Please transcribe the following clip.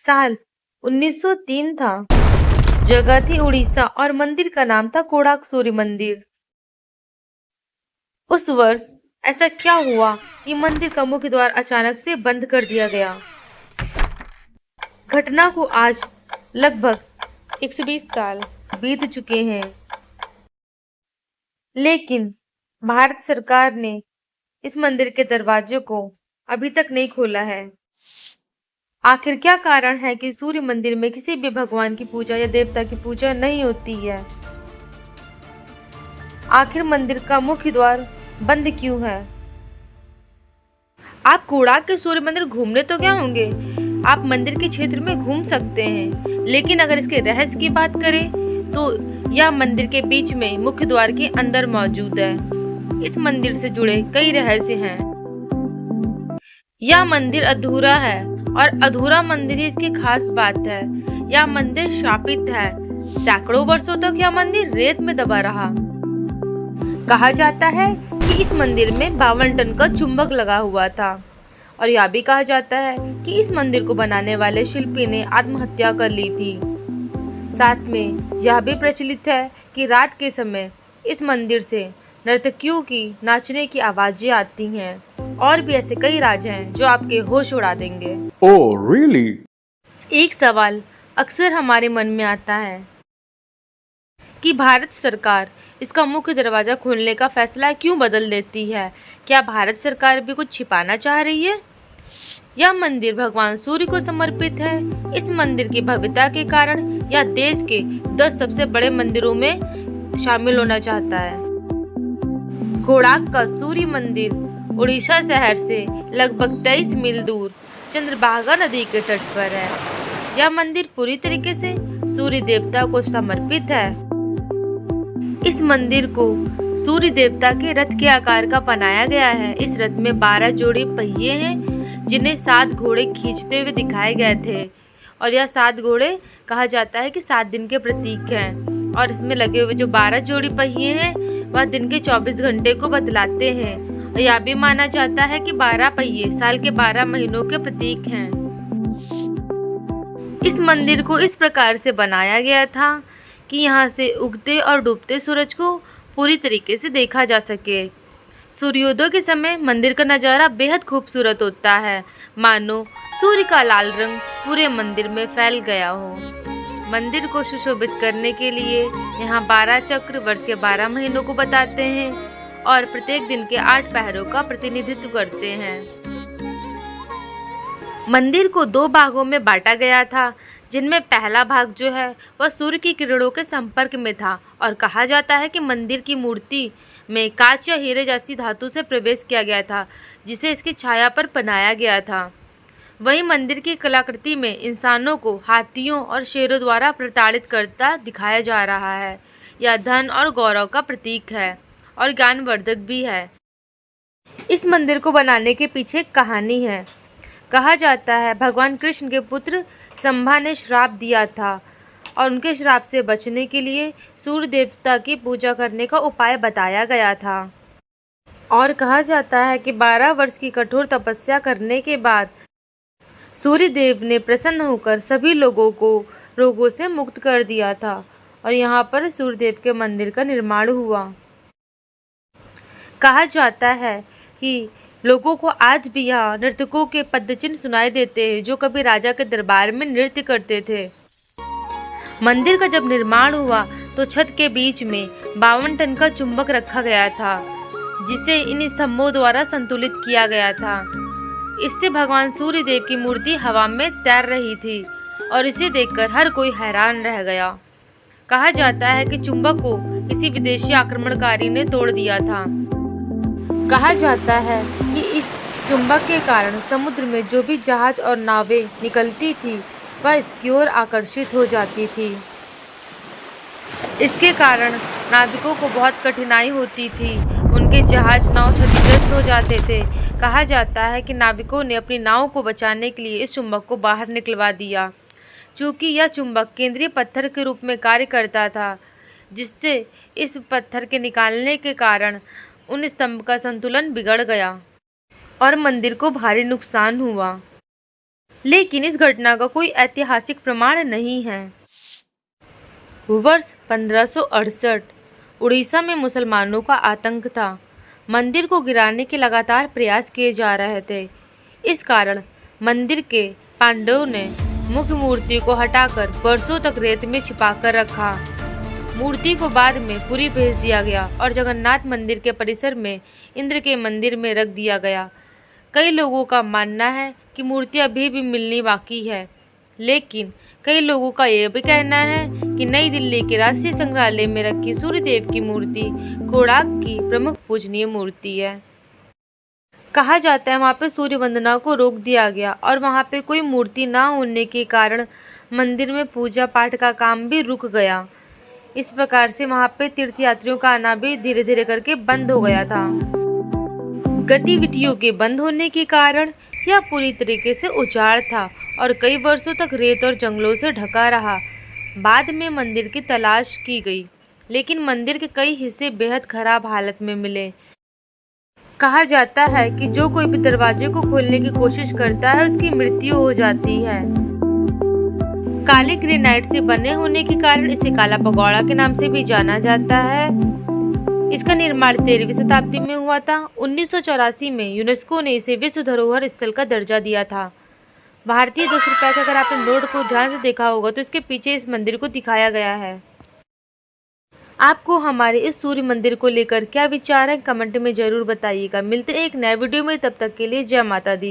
साल 1903 था। जगह थी उड़ीसा और मंदिर का नाम था कोणार्क सूर्य मंदिर। उस वर्ष ऐसा क्या हुआ कि मंदिर का मुख्य द्वार अचानक से बंद कर दिया गया। घटना को आज लगभग 120 साल बीत चुके हैं, लेकिन भारत सरकार ने इस मंदिर के दरवाजे को अभी तक नहीं खोला है। आखिर क्या कारण है कि सूर्य मंदिर में किसी भी भगवान की पूजा या देवता की पूजा नहीं होती है? आखिर मंदिर का मुख्य द्वार बंद क्यों है? आप कोणार्क के सूर्य मंदिर घूमने तो क्या होंगे, आप मंदिर के क्षेत्र में घूम सकते हैं, लेकिन अगर इसके रहस्य की बात करें तो यह मंदिर के बीच में मुख्य द्वार के अंदर मौजूद है। इस मंदिर से जुड़े कई रहस्य हैं। यह मंदिर अधूरा है और अधूरा मंदिर ही इसकी खास बात है। यह मंदिर शापित है। सैकड़ों वर्षों तक यह मंदिर रेत में दबा रहा। कहा जाता है कि इस मंदिर में 52 टन का चुंबक लगा हुआ था और यह भी कहा जाता है कि इस मंदिर को बनाने वाले शिल्पी ने आत्महत्या कर ली थी। साथ में यह भी प्रचलित है कि रात के समय इस मंदिर से नर्तकियों की नाचने की आवाजें आती हैं और भी ऐसे कई राज हैं जो आपके होश उड़ा देंगे। Oh, really? एक सवाल अक्सर हमारे मन में आता है कि भारत सरकार इसका मुख्य दरवाजा खोलने का फैसला क्यों बदल देती है। क्या भारत सरकार भी कुछ छिपाना चाह रही है? यह मंदिर भगवान सूर्य को समर्पित है। इस मंदिर की भव्यता के कारण यह देश के 10 सबसे बड़े मंदिरों में शामिल होना चाहता है। कोणार्क का सूर्य मंदिर उड़ीसा शहर से लगभग 23 मील दूर चंद्रभागा नदी के तट पर है। यह मंदिर पूरी तरीके से सूर्य देवता को समर्पित है। इस मंदिर को सूर्य देवता के रथ के आकार का बनाया गया है। इस रथ में 12 जोड़ी पहिए हैं जिन्हें 7 घोड़े खींचते हुए दिखाए गए थे और यह 7 घोड़े कहा जाता है कि 7 दिन के प्रतीक हैं और इसमें लगे हुए जो 12 जोड़ी पहिए हैं वह दिन के 24 घंटे को बतलाते हैं और यह भी माना जाता है कि 12 पहिए साल के 12 महीनों के प्रतीक हैं। इस मंदिर को इस प्रकार से बनाया गया था कि यहाँ से उगते और डूबते सूरज को पूरी तरीके से देखा जा सके। सूर्योदय के समय मंदिर का नज़ारा बेहद खूबसूरत होता है, मानो सूर्य का लाल रंग पूरे मंदिर में फैल गया हो। मंदिर को सुशोभित करने के लिए यहाँ 12 चक्र वर्ष के 12 महीनों को बताते हैं और प्रत्येक दिन के 8 पहरों का प्रतिनिधित्व करते हैं। मंदिर को 2 भागों में बांटा गया था, जिनमें पहला भाग जो है वह सूर्य की किरणों के संपर्क में था और कहा जाता है कि मंदिर की मूर्ति में कांच या हीरे जैसी धातु से प्रवेश किया गया था, जिसे इसकी छाया पर बनाया गया था। वहीं मंदिर की कलाकृति में इंसानों को हाथियों और शेरों द्वारा प्रताड़ित करता दिखाया जा रहा है। यह धन और गौरव का प्रतीक है और ज्ञानवर्धक भी है। इस मंदिर को बनाने के पीछे एक कहानी है। कहा जाता है भगवान कृष्ण के पुत्र संभा ने श्राप दिया था और उनके श्राप से बचने के लिए सूर्य देवता की पूजा करने का उपाय बताया गया था और कहा जाता है कि 12 वर्ष की कठोर तपस्या करने के बाद सूर्य देव ने प्रसन्न होकर सभी लोगों को रोगों से मुक्त कर दिया था और यहाँ पर सूर्य देव के मंदिर का निर्माण हुआ। कहा जाता है कि लोगों को आज भी यहाँ नर्तकों के पदचिन्ह सुनाई देते हैं जो कभी राजा के दरबार में नृत्य करते थे। मंदिर का जब निर्माण हुआ तो छत के बीच में 52 टन का चुंबक रखा गया था, जिसे इन स्तंभों द्वारा संतुलित किया गया था। इससे भगवान सूर्य देव की मूर्ति हवा में तैर रही थी और इसे देखकर हर कोई हैरान रह गया। कहा जाता है कि चुंबक को किसी विदेशी आक्रमणकारी ने तोड़ दिया था। कहा जाता है कि इस चुंबक के कारण समुद्र में जो भी जहाज और नावें निकलती थी वह इसकी ओर आकर्षित हो जाती थी। इसके कारण नाविकों को बहुत कठिनाई होती थी, उनके जहाज नाव क्षतिग्रस्त हो जाते थे। कहा जाता है कि नाविकों ने अपनी नाव को बचाने के लिए इस चुंबक को बाहर निकलवा दिया। चूँकि यह चुंबक केंद्रीय पत्थर के रूप में कार्य करता था, जिससे इस पत्थर के निकालने के कारण उन स्तंभ का संतुलन बिगड़ गया और मंदिर को भारी नुकसान हुआ। लेकिन इस घटना का कोई ऐतिहासिक प्रमाण नहीं है। वर्ष 1568 उड़ीसा में मुसलमानों का आतंक था। मंदिर को गिराने के लगातार प्रयास किए जा रहे थे। इस कारण मंदिर के पांडवों ने मुख्य मूर्ति को हटाकर वर्षों तक रेत में छिपाकर रखा। मूर्ति को बाद में पुरी भेज दिया गया और जगन्नाथ मंदिर के परिसर में इंद्र के मंदिर में रख दिया गया। कई लोगों का मानना है कि मूर्ति अभी भी मिलनी बाकी है, लेकिन कई लोगों का यह भी कहना है कि नई दिल्ली के राष्ट्रीय संग्रहालय में रखी सूर्यदेव की मूर्ति कोणार्क की प्रमुख पूजनीय मूर्ति है। कहा जाता है वहाँ पे सूर्य वंदना को रोक दिया गया और वहाँ पे कोई मूर्ति ना होने के कारण मंदिर में पूजा पाठ का काम भी रुक गया। इस प्रकार से वहाँ पे तीर्थयात्रियों का आना भी धीरे धीरे करके बंद हो गया था। गतिविधियों के बंद होने के कारण यह पूरी तरीके से उजाड़ था और कई वर्षों तक रेत और जंगलों से ढका रहा। बाद में मंदिर की तलाश की गई, लेकिन मंदिर के कई हिस्से बेहद खराब हालत में मिले। कहा जाता है कि जो कोई भी दरवाजे को खोलने की कोशिश करता है उसकी मृत्यु हो जाती है। काले ग्रेनाइट से बने होने के कारण इसे काला पगोड़ा के नाम से भी जाना जाता है। इसका निर्माण 13वीं शताब्दी में हुआ था। 1984 में यूनेस्को ने इसे विश्व धरोहर स्थल का दर्जा दिया था। भारतीय 10 रुपए का अगर आपने नोट को ध्यान से देखा होगा तो इसके पीछे इस मंदिर को दिखाया गया है। आपको हमारे इस सूर्य मंदिर को लेकर क्या विचार है, कमेंट में जरूर बताइएगा। मिलते हैं एक नए वीडियो में, तब तक के लिए जय माता दी।